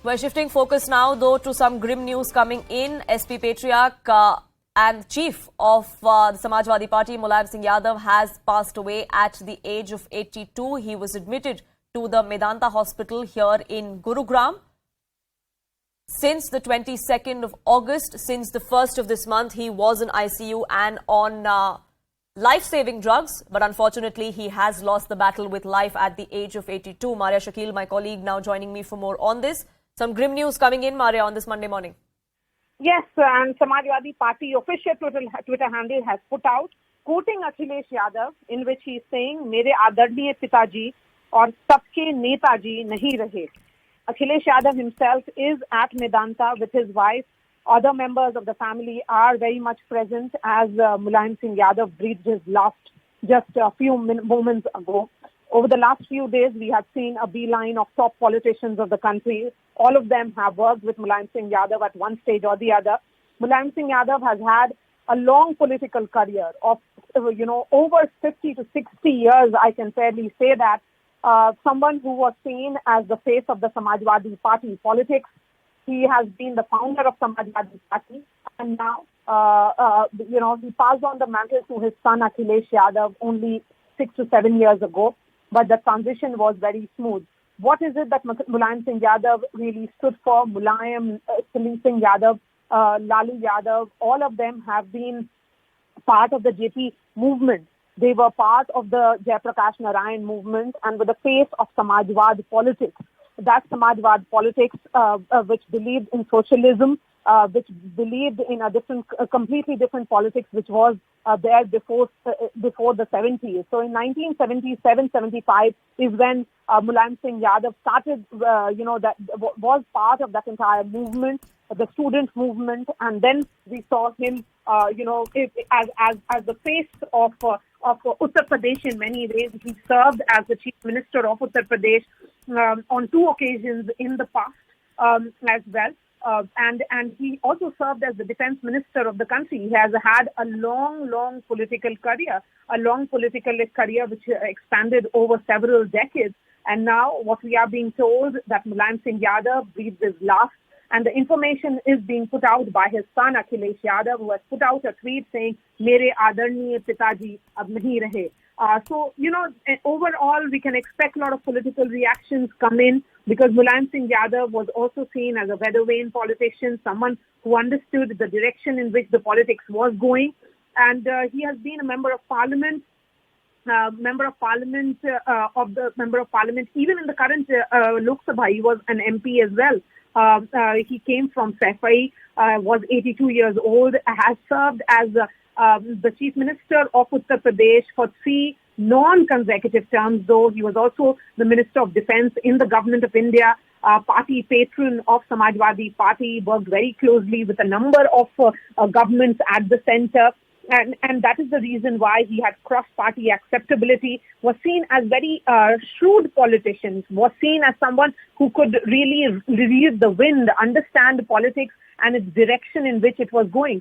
We're shifting focus now, though, to some grim news coming in. SP Patriarch and Chief of the Samajwadi Party, Mulayam Singh Yadav, has passed away at the age of 82. He was admitted to the Medanta Hospital here in Gurugram. Since the 22nd of August, since the 1st of this month, he was in ICU and on life-saving drugs, but unfortunately he has lost the battle with life at the age of 82. Maria Shakil, my colleague, now joining me for more on this. Some grim news coming in, Maria, on this Monday morning. Yes, and Samajwadi Party official Twitter handle has put out, quoting Akhilesh Yadav, in which he is saying, "Mere adarniye pitaji aur sabke netaji nahi rahe." Akhilesh Yadav himself is at Medanta with his wife. Other members of the family are very much present as Mulayam Singh Yadav breathed his last just a few moments ago. Over the last few days, we have seen a beeline of top politicians of the country. All of them have worked with Mulayam Singh Yadav at one stage or the other. Mulayam Singh Yadav has had a long political career of, over 50 to 60 years, I can fairly say that. Someone who was seen as the face of the Samajwadi Party politics. He has been the founder of Samajwadi Party, and now, he passed on the mantle to his son Akhilesh Yadav only 6 to 7 years ago, but the transition was very smooth. What is it that Mulayam Singh Yadav really stood for? Mulayam Singh Yadav, Lalu Yadav, all of them have been part of the JP movement. They were part of the Jayaprakash Narayan movement and were the face of Samajwad politics. That Samajwad politics, which believed in socialism, which believed in a completely different politics, which was there before the 70s. So in 1977-75 is when Mulayam Singh Yadav started, that was part of that entire movement, the student movement, and then we saw him, as the face of Uttar Pradesh in many ways. He served as the Chief Minister of Uttar Pradesh on 2 occasions in the past as well. And he also served as the Defense Minister of the country. He has had a long political career, which expanded over several decades. And now what we are being told that Mulayam Singh Yadav breathed his last. And the information is being put out by his son Akhilesh Yadav, who has put out a tweet saying, "Mere adarniye pitaji ab nahi rahe." So, overall, we can expect a lot of political reactions come in because Mulayam Singh Yadav was also seen as a weathervane politician, someone who understood the direction in which the politics was going. And he has been a member of parliament, even in the current Lok Sabha. He was an MP as well. He came from Saifai, was 82 years old, has served as the Chief Minister of Uttar Pradesh for 3 non-consecutive terms, though he was also the Minister of Defense in the government of India, party patron of Samajwadi Party, worked very closely with a number of governments at the center. And that is the reason why he had cross-party acceptability, was seen as very shrewd politician, was seen as someone who could really read the wind, understand politics and its direction in which it was going.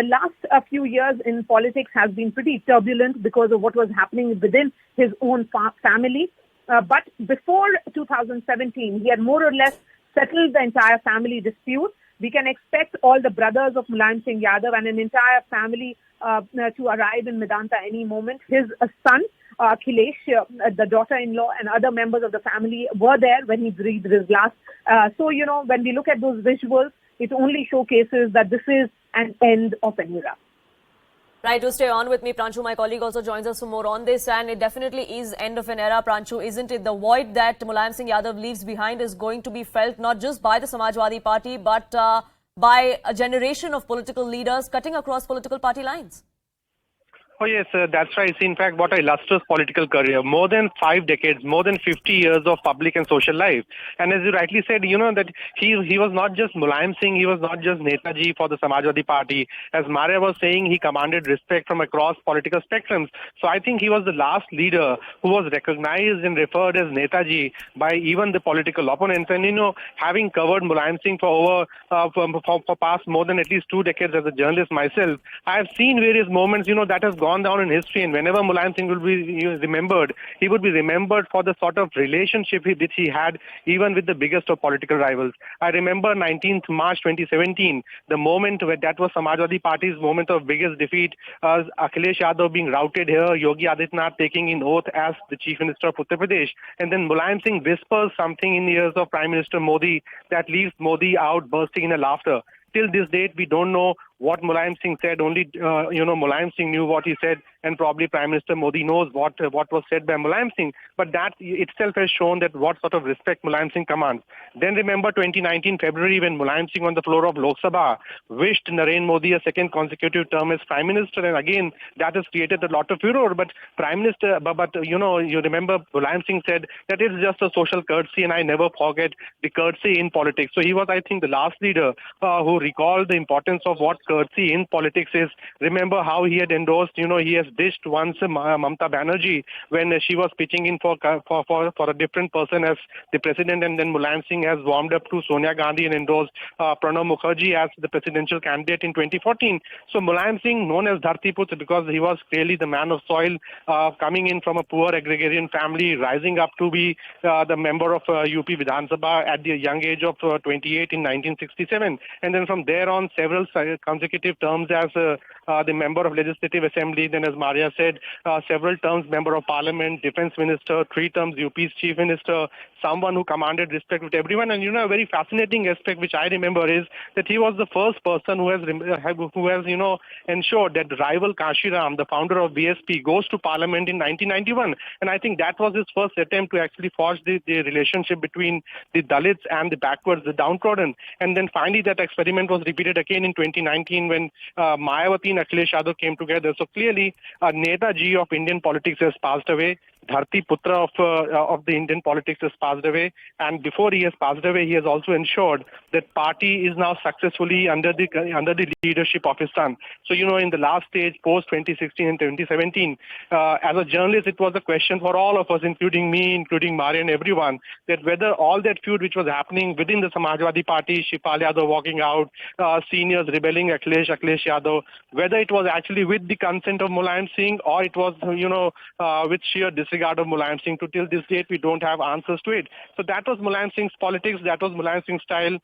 The last few years in politics has been pretty turbulent because of what was happening within his own family. But before 2017, he had more or less settled the entire family dispute. We can expect all the brothers of Mulayam Singh Yadav and an entire family to arrive in Medanta any moment. His son, Akhilesh, the daughter-in-law, and other members of the family were there when he breathed his last. So, when we look at those visuals, it only showcases that this is an end of an era. Right, to stay on with me, Pranchu, my colleague, also joins us for more on this, and it definitely is end of an era, Pranchu, isn't it? The void that Mulayam Singh Yadav leaves behind is going to be felt not just by the Samajwadi Party, but by a generation of political leaders cutting across political party lines. Oh yes, that's right. In fact, what a illustrious political career. More than 5 decades, more than 50 years of public and social life. And as you rightly said, that he was not just Mulayam Singh, he was not just Netaji for the Samajwadi Party. As Maria was saying, he commanded respect from across political spectrums. So I think he was the last leader who was recognized and referred as Netaji by even the political opponents. And having covered Mulayam Singh for past more than at least 2 decades as a journalist myself, I have seen various moments, that has gone down in history, and whenever Mulayam Singh will be remembered, he would be remembered for the sort of relationship which he had even with the biggest of political rivals. I remember 19th March 2017, the moment where that was Samajwadi Party's moment of biggest defeat, Akhilesh Yadav being routed here, Yogi Adityanath taking in oath as the Chief Minister of Uttar Pradesh, and then Mulayam Singh whispers something in the ears of Prime Minister Modi that leaves Modi out bursting in a laughter. Till this date, we don't know what Mulayam Singh said. Only, Mulayam Singh knew what he said, and probably Prime Minister Modi knows what was said by Mulayam Singh. But that itself has shown that what sort of respect Mulayam Singh commands. Then remember 2019 February when Mulayam Singh on the floor of Lok Sabha wished Narendra Modi a second consecutive term as Prime Minister, and again that has created a lot of furor. But you remember Mulayam Singh said that it's just a social courtesy, and I never forget the courtesy in politics. So he was, I think, the last leader who recalled the importance of what courtesy in politics is. Remember how he had endorsed, he has dished once Mamta Banerjee when she was pitching in for a different person as the president, and then Mulayam Singh has warmed up to Sonia Gandhi and endorsed Pranab Mukherjee as the presidential candidate in 2014. So Mulayam Singh, known as Dharti Putra because he was clearly the man of soil, coming in from a poor agrarian family, rising up to be the member of UP Vidhan Sabha at the young age of 28 in 1967, and then from there on several consecutive terms as the member of Legislative Assembly, then as Maria said, several terms member of Parliament, Defence Minister, 3 terms UP's Chief Minister, someone who commanded respect with everyone. And a very fascinating aspect which I remember is that he was the first person who has ensured that rival Kashi Ram, the founder of BSP, goes to Parliament in 1991. And I think that was his first attempt to actually forge the relationship between the Dalits and the backwards, the downtrodden. And then finally that experiment was repeated again in 2019 when Mayawati and Akhilesh Yadav came together. So clearly, Netaji of Indian politics has passed away. Dharti Putra of the Indian politics has passed away, and before he has passed away, he has also ensured that party is now successfully under the leadership of his son. So in the last stage, post 2016 and 2017, as a journalist, it was a question for all of us, including me, including Maria and everyone, that whether all that feud which was happening within the Samajwadi Party, Shipal Yadav walking out, seniors rebelling, Akhilesh Yadav, whether it was actually with the consent of Mulayam Singh or it was with sheer disregard of Mulayam Singh. To till this date, we don't have answers to it. So that was Mulayam Singh's politics. That was Mulayam Singh's style.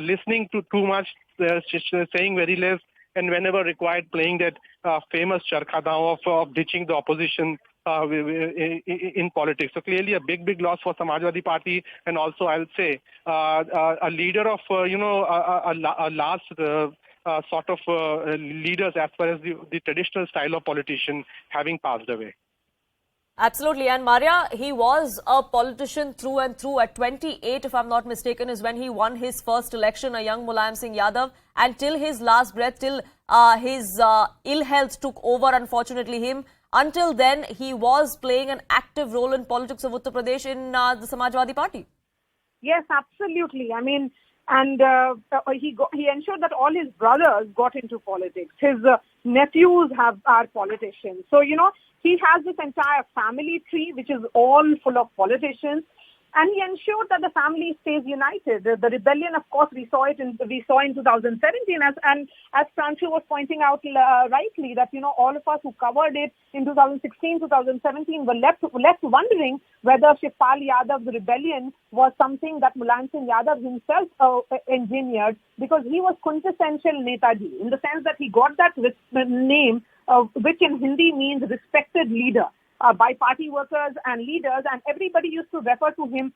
Listening to too much, saying very less, and whenever required, playing that famous charkha daw of ditching the opposition in politics. So clearly a big loss for Samajwadi Party, and also I'll say a leader of a last sort of leaders as far as the traditional style of politician having passed away. Absolutely. And Maria, he was a politician through and through. At 28, if I'm not mistaken, is when he won his first election, a young Mulayam Singh Yadav. And till his last breath, till his ill health took over, unfortunately, him. Until then, he was playing an active role in politics of Uttar Pradesh in the Samajwadi Party. Yes, absolutely. I mean, and he ensured that all his brothers got into politics. His nephews are politicians. So, he has this entire family tree, which is all full of politicians, and he ensured that the family stays united. The rebellion, of course, we saw in 2017, as Pranchu was pointing out rightly, that all of us who covered it in 2016, 2017 were left wondering whether Shipal Yadav's rebellion was something that Mulayam Singh Yadav himself engineered, because he was quintessential Netaji in the sense that he got that name, which in Hindi means respected leader, by party workers and leaders, and everybody used to refer to him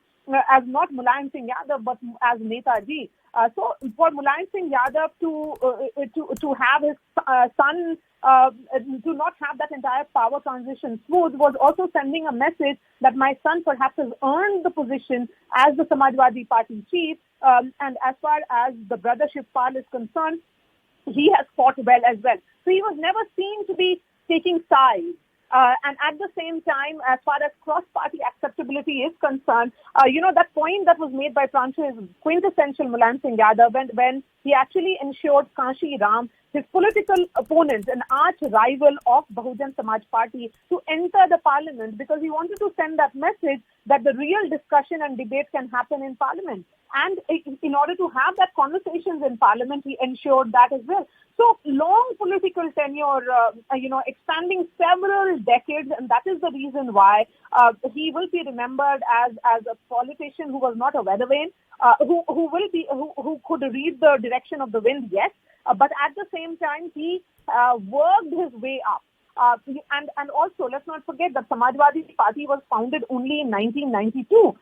as not Mulayam Singh Yadav but as Netaji. So for Mulayam Singh Yadav to have his son to not have that entire power transition smooth was also sending a message that my son perhaps has earned the position as the Samajwadi Party chief, and as far as the brothership part is concerned, he has fought well as well. So he was never seen to be taking sides. And at the same time, as far as cross-party acceptability is concerned, that point that was made by Pranchu is quintessential Mulayam Singh Yadav when he actually ensured Kashi Ram, his political opponent, an arch rival of Bahujan Samaj Party, to enter the parliament, because he wanted to send that message that the real discussion and debate can happen in parliament. And in order to have that conversations in Parliament, he ensured that as well. So long political tenure, expanding several decades, and that is the reason why he will be remembered as a politician who was not a weather vane, who could read the direction of the wind, yes, but at the same time he worked his way up. And also, let's not forget that Samajwadi Party was founded only in 1992.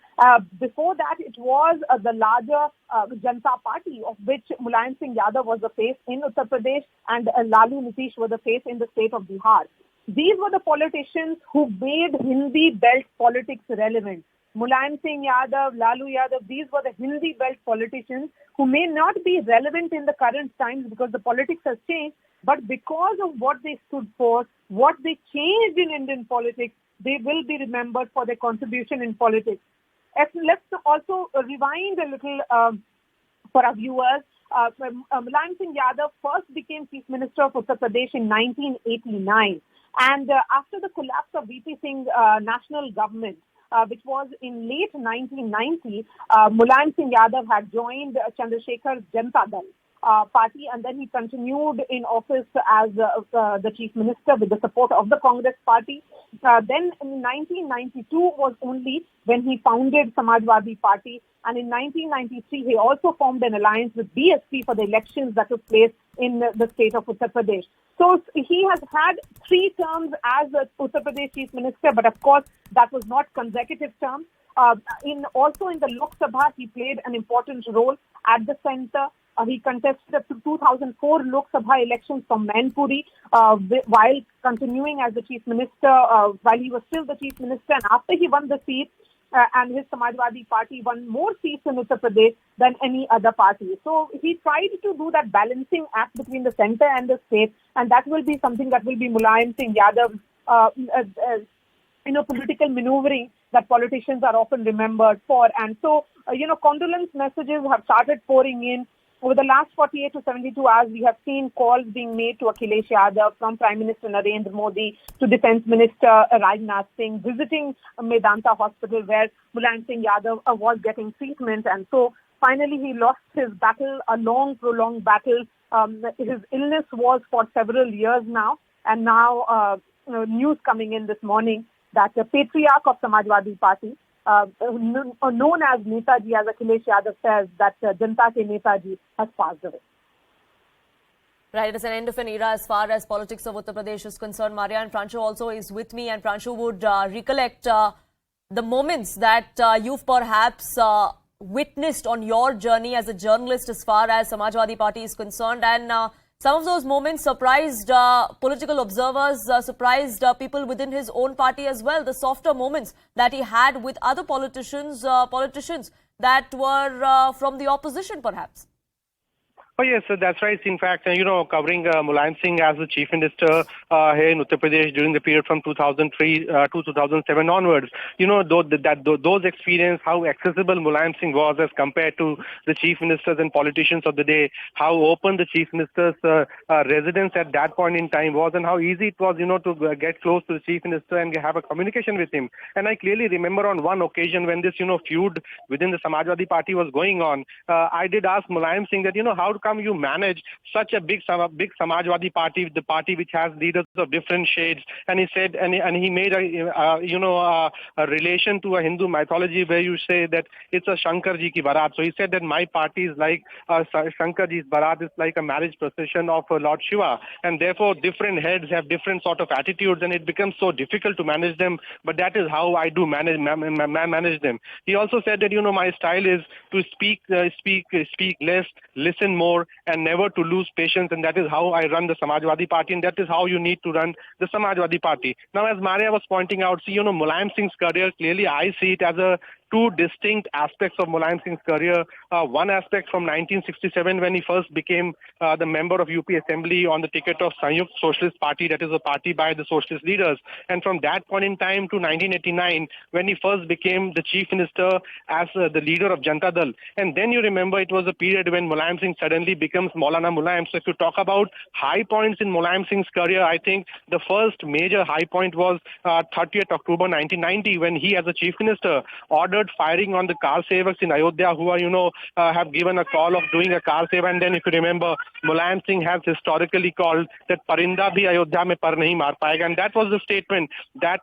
Before that, it was the larger Janata Party, of which Mulayam Singh Yadav was the face in Uttar Pradesh and Lalu Nitish were the face in the state of Bihar. These were the politicians who made Hindi belt politics relevant. Mulayam Singh Yadav, Lalu Yadav, these were the Hindi belt politicians who may not be relevant in the current times because the politics has changed, but because of what they stood for, what they changed in Indian politics, they will be remembered for their contribution in politics. Let's also rewind a little for our viewers. Mulayam Singh Yadav first became Chief Minister of Uttar Pradesh in 1989. And after the collapse of VP Singh national government, which was in late 1990, Mulayam Singh Yadav had joined Chandrasekhar's Janata Dal party, and then he continued in office as the chief minister with the support of the Congress party. Then in 1992 was only when he founded Samajwadi Party, and in 1993 he also formed an alliance with BSP for the elections that took place in the state of Uttar Pradesh. So he has had 3 terms as Uttar Pradesh chief minister, but of course that was not consecutive terms. Also in the Lok Sabha, he played an important role at the centre. He contested the 2004 Lok Sabha elections from Mainpuri while continuing as the chief minister, while he was still the chief minister. And after he won the seat, and his Samajwadi Party won more seats in Uttar Pradesh than any other party. So he tried to do that balancing act between the centre and the state, and that will be something that will be Mulayam Singh Yadav, political maneuvering that politicians are often remembered for. And so, condolence messages have started pouring in. Over the last 48 to 72 hours, we have seen calls being made to Akhilesh Yadav, from Prime Minister Narendra Modi to Defence Minister Rajnath Singh, visiting Medanta Hospital where Mulayam Singh Yadav was getting treatment. And so finally he lost his battle, a long, prolonged battle. His illness was for several years now. And now news coming in this morning that the patriarch of Samajwadi Party, known as Netaji, as Akhilesh Yadav says, that Janata ke Netaji has passed away. Right, it's an end of an era as far as politics of Uttar Pradesh is concerned. Maria and Francho also is with me, and Francho would recollect the moments that you've perhaps witnessed on your journey as a journalist as far as Samajwadi Party is concerned, and some of those moments surprised political observers, surprised people within his own party as well. The softer moments that he had with other politicians that were from the opposition, perhaps. Oh, yes, that's right. In fact, covering Mulayam Singh as the chief minister here in Uttar Pradesh during the period from 2003 to 2007 onwards, those experience, how accessible Mulayam Singh was as compared to the chief ministers and politicians of the day, how open the chief minister's residence at that point in time was, and how easy it was, to get close to the chief minister and have a communication with him. And I clearly remember on one occasion when this, feud within the Samajwadi Party was going on, I did ask Mulayam Singh that, how come you manage such a big Samajwadi Party, the party which has leaders of different shades? And he said, and he made a relation to a Hindu mythology where you say that it's a Shankarji ki Barat. So he said that my party is like Shankarji's Barat is like a marriage procession of Lord Shiva, and therefore different heads have different sort of attitudes, and it becomes so difficult to manage them. But that is how I do manage them. He also said that my style is to speak less, listen more, and never to lose patience, and that is how I run the Samajwadi Party, and that is how you need to run the Samajwadi Party. Now, as Maria was pointing out, Mulayam Singh's career, clearly I see it as two distinct aspects of Mulayam Singh's career. One aspect from 1967 when he first became the member of UP Assembly on the ticket of Sanyukt Socialist Party, that is a party by the socialist leaders. And from that point in time to 1989 when he first became the chief minister as the leader of Janata Dal. And then you remember it was a period when Mulayam Singh suddenly becomes Maulana Mulayam. So if you talk about high points in Mulayam Singh's career, I think the first major high point was 30th October 1990 when he as a chief minister ordered ordered firing on the car sevaks in Ayodhya who are, have given a call of doing a car seva. And then if you remember, Mulayam Singh has historically called that Parinda bhi Ayodhya mein par nahi maar payega. And that was the statement that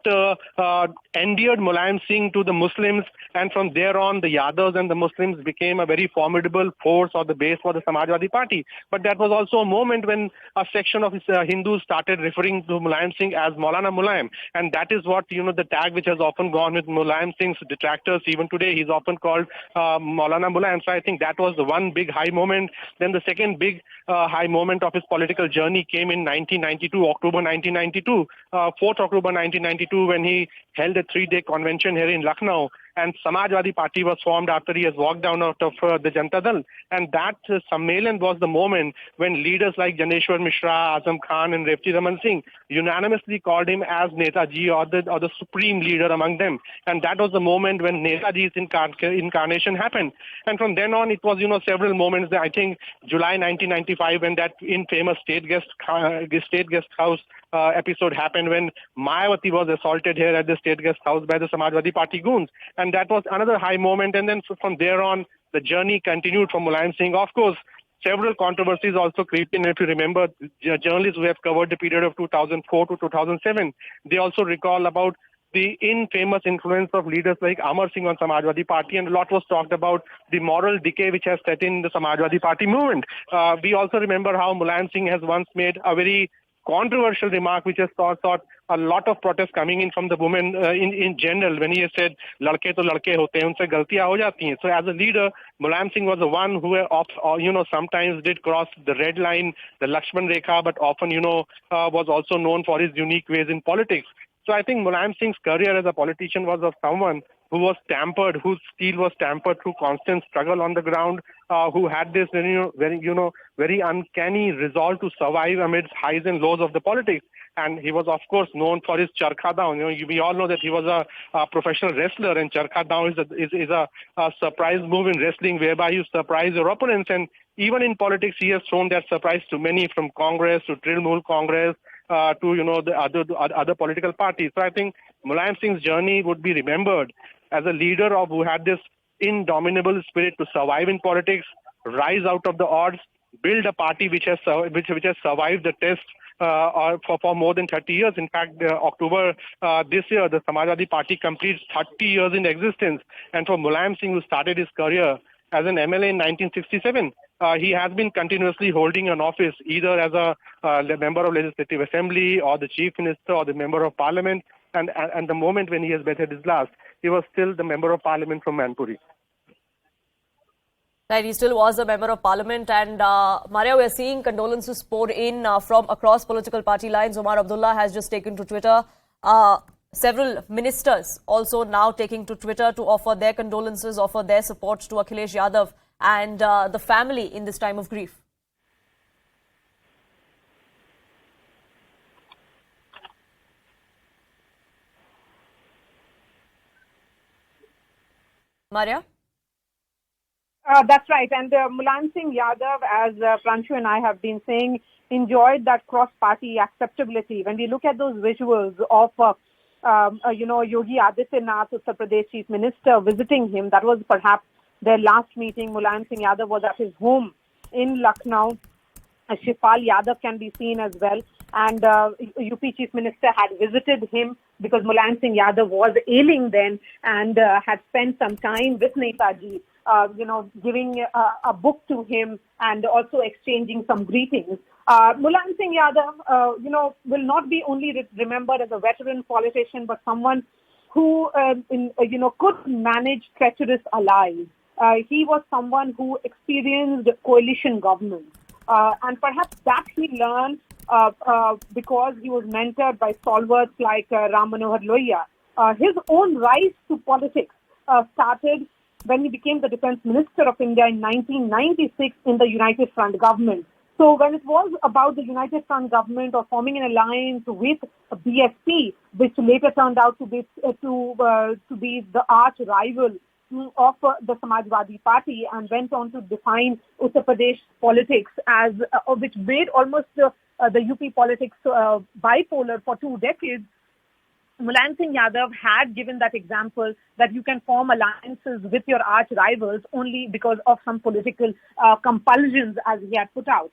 endeared Mulayam Singh to the Muslims. And from there on, the Yadavs and the Muslims became a very formidable force or the base for the Samajwadi Party. But that was also a moment when a section of Hindus started referring to Mulayam Singh as Maulana Mulayam. And that is what, the tag which has often gone with Mulayam Singh's detractors. Even today, he's often called Maulana Mulayam. So I think that was the one big high moment. Then the second big high moment of his political journey came in 1992, October 1992, 4th October 1992, when he held a 3-day convention here in Lucknow. And Samajwadi Party was formed after he has walked down out of the Janata Dal. And that Sammelan was the moment when leaders like Janeshwar Mishra, Azam Khan and Revti Raman Singh unanimously called him as Netaji or the supreme leader among them. And that was the moment when Netaji's incarnation happened. And from then on, it was, several moments. I think July 1995, when that infamous state guest house episode happened, when Mayawati was assaulted here at the state guest house by the Samajwadi Party goons. And that was another high moment. And then from there on, the journey continued for Mulayam Singh. Of course, several controversies also crept in. If you remember, journalists who have covered the period of 2004 to 2007, they also recall about the infamous influence of leaders like Amar Singh on Samajwadi Party, and a lot was talked about the moral decay which has set in the Samajwadi Party movement. We also remember how Mulayam Singh has once made a very controversial remark which has sought a lot of protests coming in from the women in general, when he has said, "Ladke to ladke hote hain, unse galtiyan ho jati hain." So as a leader, Mulayam Singh was the one who sometimes did cross the red line, the Lakshman Rekha, but often, was also known for his unique ways in politics. So I think Mulayam Singh's career as a politician was of someone who was tampered, whose steel was tampered through constant struggle on the ground, who had this very uncanny resolve to survive amidst highs and lows of the politics. And he was, of course, known for his charkha down. We all know that he was a professional wrestler, and charkha down is a surprise move in wrestling, whereby you surprise your opponents. And even in politics, he has shown that surprise to many, from Congress to Trinamool Congress to the other political parties. So I think Mulayam Singh's journey would be remembered as a leader who had this indomitable spirit to survive in politics, rise out of the odds, build a party which has survived the test for more than 30 years. In fact, October this year, the Samajwadi Party completes 30 years in existence. And for Mulayam Singh, who started his career as an MLA in 1967, he has been continuously holding an office, either as a member of Legislative Assembly or the Chief Minister or the Member of Parliament. And the moment when he has breathed his last, he was still the Member of Parliament from Manpuri. Right, he still was a member of parliament. And Maria, we are seeing condolences pour in from across political party lines. Omar Abdullah has just taken to Twitter. Several ministers also now taking to Twitter to offer their condolences, offer their support to Akhilesh Yadav and the family in this time of grief. Maria? That's right. And Mulayam Singh Yadav, as Pranshu and I have been saying, enjoyed that cross-party acceptability. When we look at those visuals of, Yogi Adityanath, Uttar Pradesh Chief Minister, visiting him, that was perhaps their last meeting. Mulayam Singh Yadav was at his home in Lucknow. Shifal Yadav can be seen as well. And UP Chief Minister had visited him because Mulayam Singh Yadav was ailing then, and had spent some time with Netaji, giving a book to him and also exchanging some greetings. Mulayam Singh Yadav, will not be only remembered as a veteran politician, but someone who, could manage treacherous allies. He was someone who experienced coalition government. And perhaps that he learned because he was mentored by stalwarts like Ram Manohar Lohia. His own rise to politics started when he became the Defence Minister of India in 1996 in the United Front government. So when it was about the United Front government or forming an alliance with BSP, which later turned out to be the arch rival of the Samajwadi Party, and went on to define Uttar Pradesh politics as which made almost the UP politics bipolar for 2 decades. Mulayam Singh Yadav had given that example that you can form alliances with your arch rivals only because of some political compulsions, as he had put out.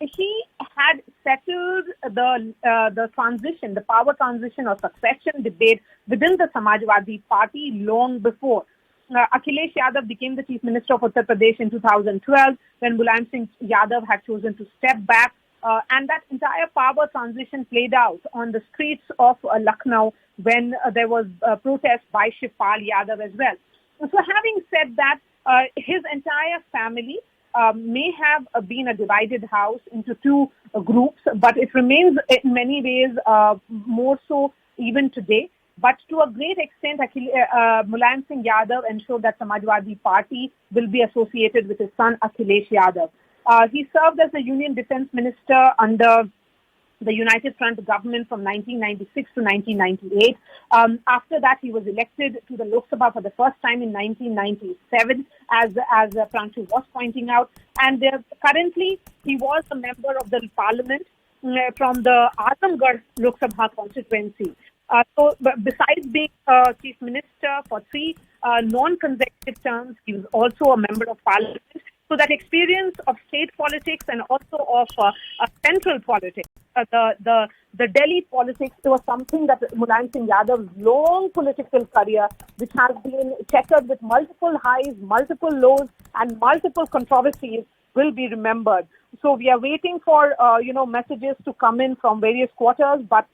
He had settled the transition, the power transition or succession debate within the Samajwadi Party long before. Akhilesh Yadav became the Chief Minister of Uttar Pradesh in 2012 when Mulayam Singh Yadav had chosen to step back. And that entire power transition played out on the streets of Lucknow when there was a protest by Shivpal Yadav as well. So having said that, his entire family may have been a divided house into two groups, but it remains in many ways more so even today. But to a great extent, Mulayam Singh Yadav ensured that Samajwadi Party will be associated with his son Akhilesh Yadav. He served as the Union Defence Minister under the United Front government from 1996 to 1998. After that, he was elected to the Lok Sabha for the first time in 1997, as Pranshu was pointing out. And currently, he was a member of the parliament from the Azamgarh Lok Sabha constituency. So besides being Chief Minister for 3 non-consecutive terms, he was also a member of parliament. So that experience of state politics and also of central politics, the Delhi politics, was something that Mulayam Singh Yadav's long political career, which has been checkered with multiple highs, multiple lows, and multiple controversies, will be remembered. So we are waiting for messages to come in from various quarters, but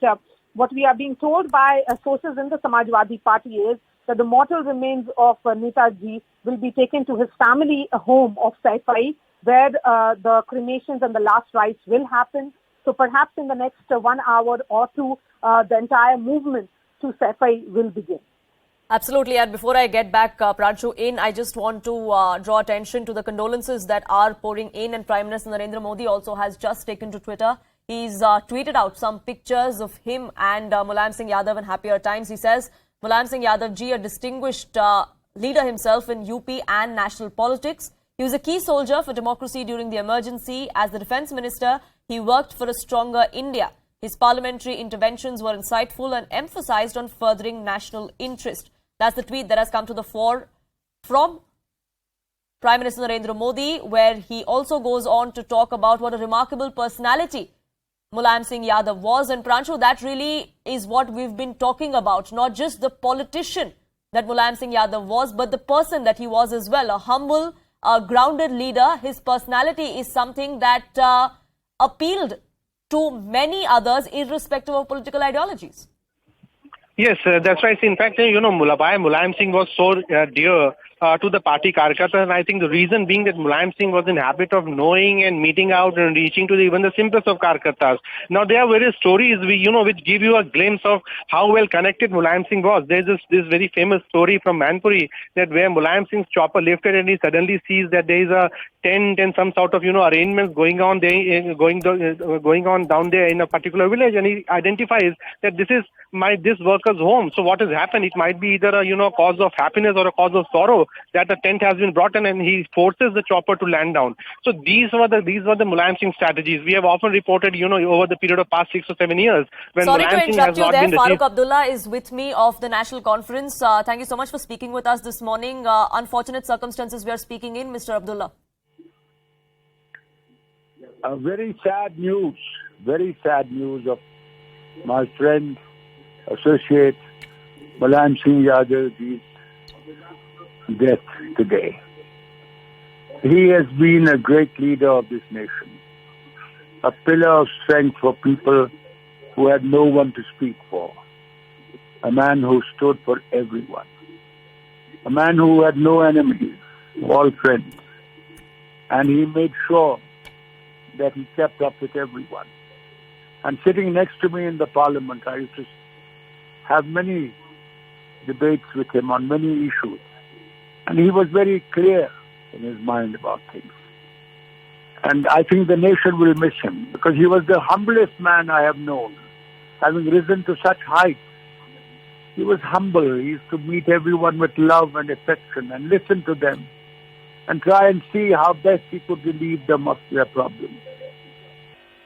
what we are being told by sources in the Samajwadi Party is that the mortal remains of Netaji will be taken to his family home of Saifai, where the cremations and the last rites will happen. So perhaps in the next 1 hour or two, the entire movement to Saifai will begin. Absolutely. And before I get back, Pranshu, I just want to draw attention to the condolences that are pouring in, and Prime Minister Narendra Modi also has just taken to Twitter. He's tweeted out some pictures of him and Mulayam Singh Yadav in happier times. He says, Mulayam Singh Yadav ji, a distinguished leader himself in UP and national politics. He was a key soldier for democracy during the emergency. As the defence minister, he worked for a stronger India. His parliamentary interventions were insightful and emphasised on furthering national interest. That's the tweet that has come to the fore from Prime Minister Narendra Modi, where he also goes on to talk about what a remarkable personality Mulayam Singh Yadav was. And Pranshu, that really is what we've been talking about. Not just the politician that Mulayam Singh Yadav was, but the person that he was as well. A humble, grounded leader. His personality is something that appealed to many others, irrespective of political ideologies. Yes, that's right. In fact, Mulayam Singh was so dear to the party Karkarta, and I think the reason being that Mulayam Singh was in habit of knowing and meeting out and reaching to even the simplest of Karkartas. Now, there are various stories which give you a glimpse of how well connected Mulayam Singh was. There's this very famous story from Manpuri that where Mulayam Singh's chopper lifted and he suddenly sees that there is a tent and some sort of arrangements going on down there in a particular village, and he identifies that this is this worker's home. So what has happened? It might be either a cause of happiness or a cause of sorrow that the tent has been brought in, and he forces the chopper to land down. So these were the Mulayam Singh strategies. We have often reported over the period of past 6 or 7 years when Sorry Mulayam to Singh has interrupt you not there. been Farooq Abdullah is with me of the National Conference. Thank you so much for speaking with us this morning. Unfortunate circumstances we are speaking in, Mr. Abdullah. Very sad news of my friend, associate Mulayam Singh Yadav's death today. He has been a great leader of this nation, a pillar of strength for people who had no one to speak for, a man who stood for everyone, a man who had no enemies, all friends, and he made sure that he kept up with everyone. And sitting next to me in the parliament, I used to have many debates with him on many issues. And he was very clear in his mind about things. And I think the nation will miss him because he was the humblest man I have known, having risen to such heights. He was humble. He used to meet everyone with love and affection and listen to them and try and see how best he could relieve them of their problems.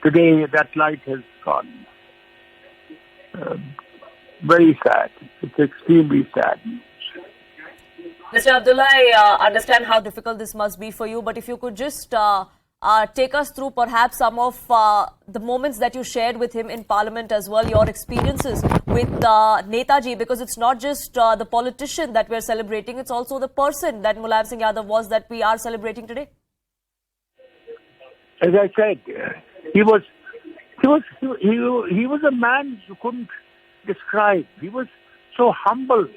Today, that light has gone. Very sad. It's extremely sad. Mr. Abdullah, I understand how difficult this must be for you, but if you could just take us through perhaps some of the moments that you shared with him in Parliament as well, your experiences with Netaji, because it's not just the politician that we're celebrating, it's also the person that Mulayam Singh Yadav was that we are celebrating today. As I said, he was a man you couldn't describe. He was so humble,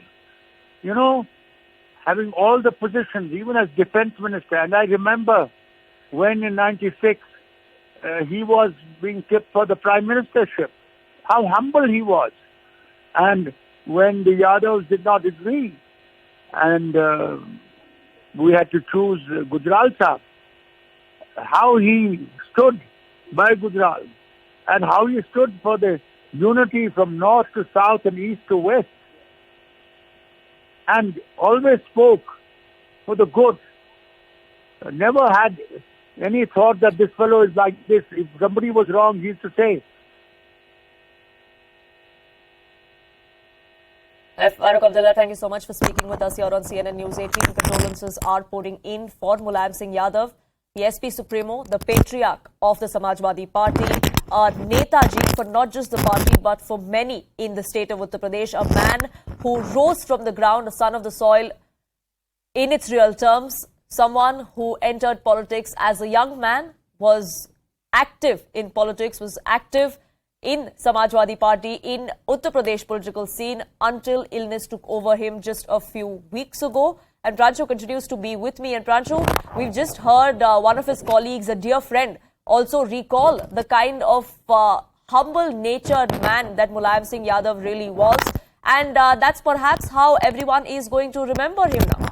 having all the positions, even as defense minister. And I remember when in 96 he was being tipped for the prime ministership, how humble he was. And when the Yadavs did not agree and we had to choose Gujral Sahib, how he stood by Gujral and how he stood for the unity from north to south and east to west, and always spoke for the good. Never had any thought that this fellow is like this. If somebody was wrong, he used to say. Farooq Abdullah, thank you so much for speaking with us here on CNN News 18. Condolences are pouring in for Mulayam Singh Yadav, the SP Supremo, the patriarch of the Samajwadi Party, Netaji for not just the party but for many in the state of Uttar Pradesh, a man who rose from the ground, a son of the soil in its real terms, someone who entered politics as a young man, was active in politics, was active in Samajwadi Party in Uttar Pradesh political scene until illness took over him just a few weeks ago. And Prancho continues to be with me. And Prancho, we've just heard one of his colleagues, a dear friend, also recall the kind of humble-natured man that Mulayam Singh Yadav really was. And that's perhaps how everyone is going to remember him now.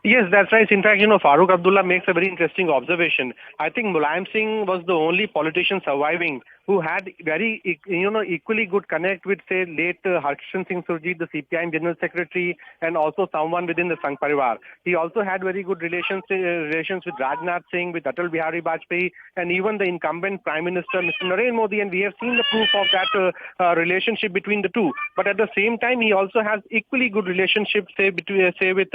Yes, that's right. In fact, Farooq Abdullah makes a very interesting observation. I think Mulayam Singh was the only politician surviving who had very, equally good connect with, say, late Harshan Singh Surjit, the CPIM General Secretary, and also someone within the Sangh Parivar. He also had very good relations with Rajnath Singh, with Atal Bihari Vajpayee, and even the incumbent Prime Minister, Mr. Narendra Modi, and we have seen the proof of that relationship between the two. But at the same time, he also has equally good relationship, with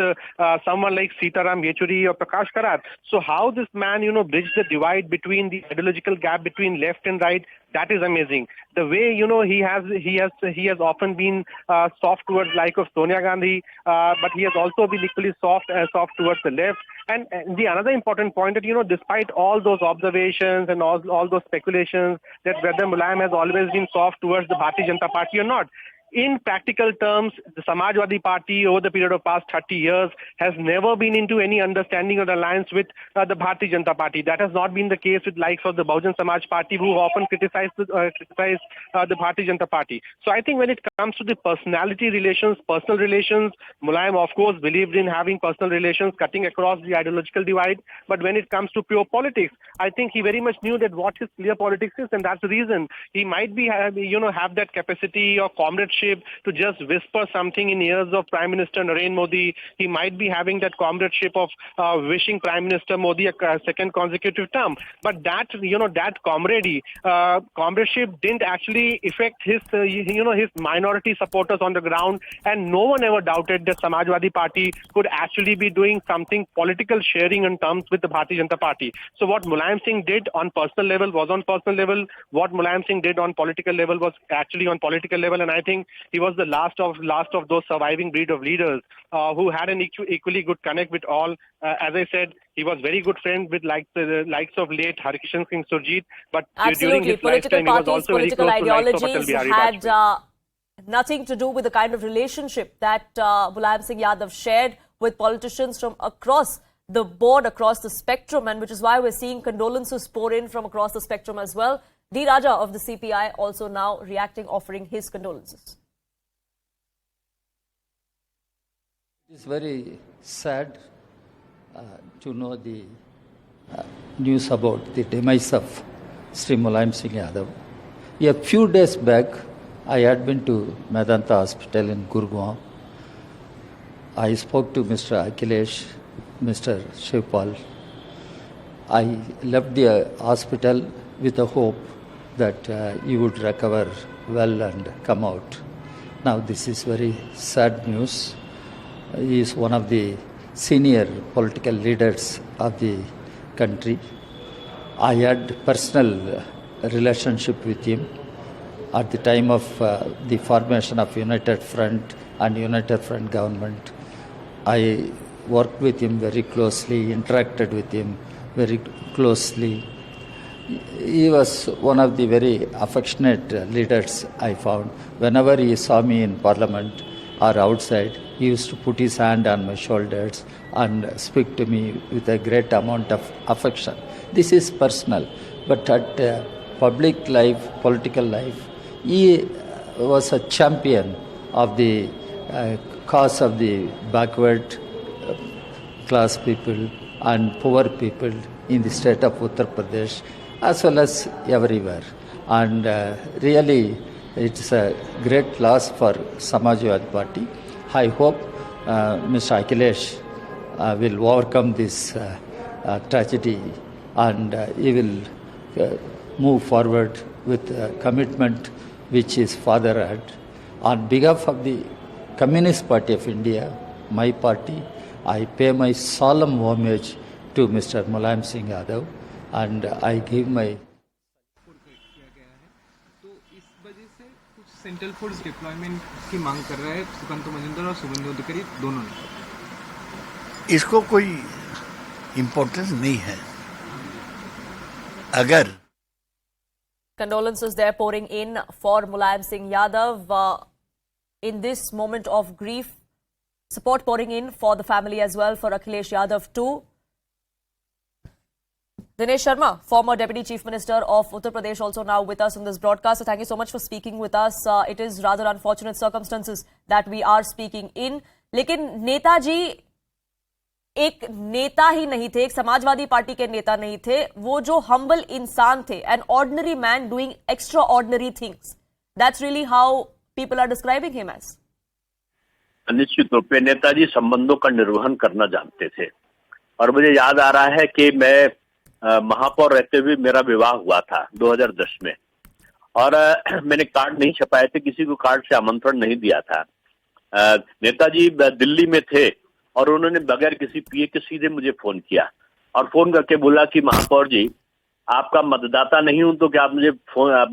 someone like Sitaram Yechuri or Prakash Karat. So how this man, bridged the divide between the ideological gap between left and right, that is amazing. The way, he has often been soft towards like of Sonia Gandhi, but he has also been equally soft towards the left. And the another important point that, despite all those observations and all those speculations that whether Mulayam has always been soft towards the Bharatiya Janata Party or not, in practical terms, the Samajwadi Party over the period of past 30 years has never been into any understanding or alliance with the Bharatiya Janata Party. That has not been the case with likes of the Bahujan Samaj Party, who often criticize the Bharatiya Janata Party. So I think when it comes to the personality relations, personal relations, Mulayam of course believed in having personal relations cutting across the ideological divide. But when it comes to pure politics, I think he very much knew that what his clear politics is, and that's the reason he might be have that capacity or comradeship to just whisper something in ears of Prime Minister Narendra Modi. He might be having that comradeship of wishing Prime Minister Modi a second consecutive term. But that, that comradeship didn't actually affect his, his minority supporters on the ground. And no one ever doubted that Samajwadi Party could actually be doing something political sharing in terms with the Bharatiya Janata Party. So what Mulayam Singh did on personal level was on personal level. What Mulayam Singh did on political level was actually on political level. And I think he was the last of those surviving breed of leaders who had an equally good connect with all. As I said, he was very good friend with the likes of late Harshan Singh Surjit. But during his lifetime, he was also very close to likes of Atal Bihari Vajpayee. Had nothing to do with the kind of relationship that Mulayam Singh Yadav shared with politicians from across the board, across the spectrum, and which is why we're seeing condolences pour in from across the spectrum as well. D. Raja of the CPI also now reacting, offering his condolences. It's very sad to know the news about the demise of Sri Mulayam Singh Yadav. A few days back, I had been to Medanta Hospital in Gurgaon. I spoke to Mr. Akhilesh, Mr. Shivpal. I left the hospital with the hope that he would recover well and come out. Now, this is very sad news. He is one of the senior political leaders of the country. I had personal relationship with him at the time of the formation of United Front and United Front government. I worked with him very closely, interacted with him very closely. He was one of the very affectionate leaders I found. Whenever he saw me in Parliament or outside, he used to put his hand on my shoulders and speak to me with a great amount of affection. This is personal, but at public life, political life, he was a champion of the cause of the backward class people and poor people in the state of Uttar Pradesh, as well as everywhere. And really, it's a great loss for Samajwadi Party. I hope Mr. Akhilesh will overcome this tragedy and he will move forward with commitment which his father had. On behalf of the Communist Party of India, my party, I pay my solemn homage to Mr. Mulayam Singh Yadav and I give my किया गया है, तो इस वजह से कुछ central force deployment की मांग कर रहा है सुकांत मजुमदार और शुभेंदु अधिकारी दोनों ने। इसको कोई इम्पोर्टेंस नहीं है। अगर Condolences there pouring in for Mulayam Singh Yadav in this moment of grief. Support pouring in for the family as well, for Akhilesh Yadav too. Dinesh Sharma, former Deputy Chief Minister of Uttar Pradesh, also now with us on this broadcast. So thank you so much for speaking with us. It is rather unfortunate circumstances that we are speaking in. लेकिन नेताजी एक नेता ही नहीं थे, एक Samajwadi party के नेता नहीं थे, वो जो हम्बल इंसान थे, an ordinary man doing extraordinary things. That's really how people are describing him as. निश्चित रूप में नेताजी संबंधों का निर्वहन करना जानते थे और मुझे याद आ रहा है कि मैं महापौर रहते हुए मेरा विवाह हुआ था 2010 में और मैंने कार्ड नहीं छपाए थे, किसी को कार्ड से आमंत्रण नहीं दिया था. नेताजी दिल्ली में थे और उन्होंने बगैर किसी पीए के सीधे मुझे फोन किया और फोन करके बोला कि महापौर जी, आपका मतदाता नहीं हूं तो क्या आप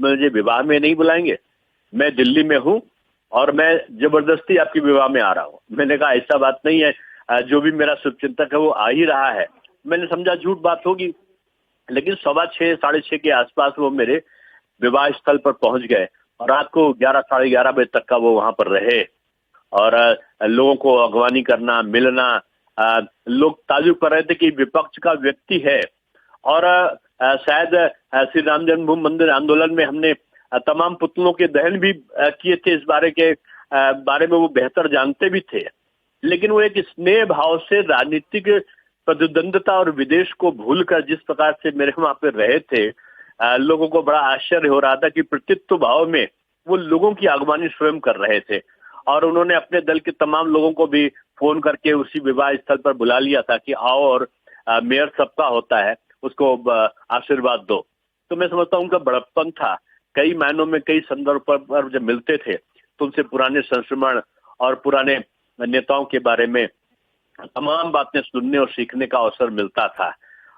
मुझे विवाह में नहीं बुलाएंगे? मैं दिल्ली में हूं और मैं जबरदस्ती आपके विवाह में आ रहा हूं. मैंने कहा ऐसा बात नहीं है, जो भी मेरा शुभचिंतक है वो आ ही रहा है. मैंने समझा झूठ बात होगी, लेकिन 6:15 साढ़े 6 के आसपास वो मेरे विवाह स्थल पर पहुंच गए और रात को 11 साढ़े 11 बजे तक का वो वहां पर रहे और लोगों को अगवानी करना, मिलना. लोग ताजुब कर रहे थे कि विपक्ष का व्यक्ति है और शायद श्री राम जन्मभूमि मंदिर आंदोलन में हमने तमाम पुतलों के दहन भी किए थे. इस बारे में वो बेहतर जानते भी थे, लेकिन वो एक स्नेह भाव से राजनीतिक प्रतिद्वंदता और विदेश को भूलकर जिस प्रकार से मेरे वहां पे रहे थे, लोगों को बड़ा आश्चर्य हो रहा था कि प्रतित्व भाव में वो लोगों की अगवानी स्वयं कर रहे थे और उन्होंने अपने दल के तमाम लोगों को भी फोन करके उसी विवाह स्थल पर बुला लिया था कि आओ और मेयर सबका होता है, उसको आशीर्वाद दो. तो मैं समझता हूँ उनका बड़प्पन था. कई मायनों में कई संदर्भ पर जब मिलते थे तो उनसे पुराने संस्मरण और पुराने नेताओं के बारे में तमाम बातें सुनने और सीखने का अवसर मिलता था.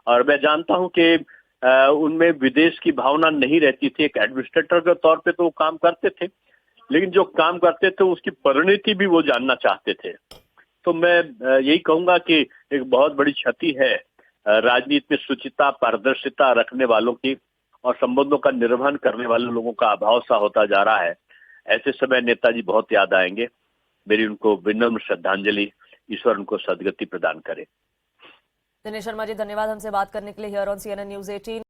और मैं जानता हूं कि उनमें विदेश की भावना नहीं रहती थी. एक एडमिनिस्ट्रेटर के तौर पे तो वो काम करते थे, लेकिन जो काम करते थे उसकी परिणति भी वो जानना चाहते थे. तो मैं यही कहूंगा कि एक बहुत बड़ी क्षति है राजनीति में शुचिता, पारदर्शिता रखने वालों की और संबंधों का निर्वहन करने वाले लोगों का अभाव सा होता जा रहा है. ऐसे समय नेताजी बहुत याद आएंगे. मेरी उनको विनम्र श्रद्धांजलि. ईश्वर उनको सदगति प्रदान करे. दिनेश शर्मा जी, धन्यवाद हमसे बात करने के लिए हियर ऑन CNN News 18.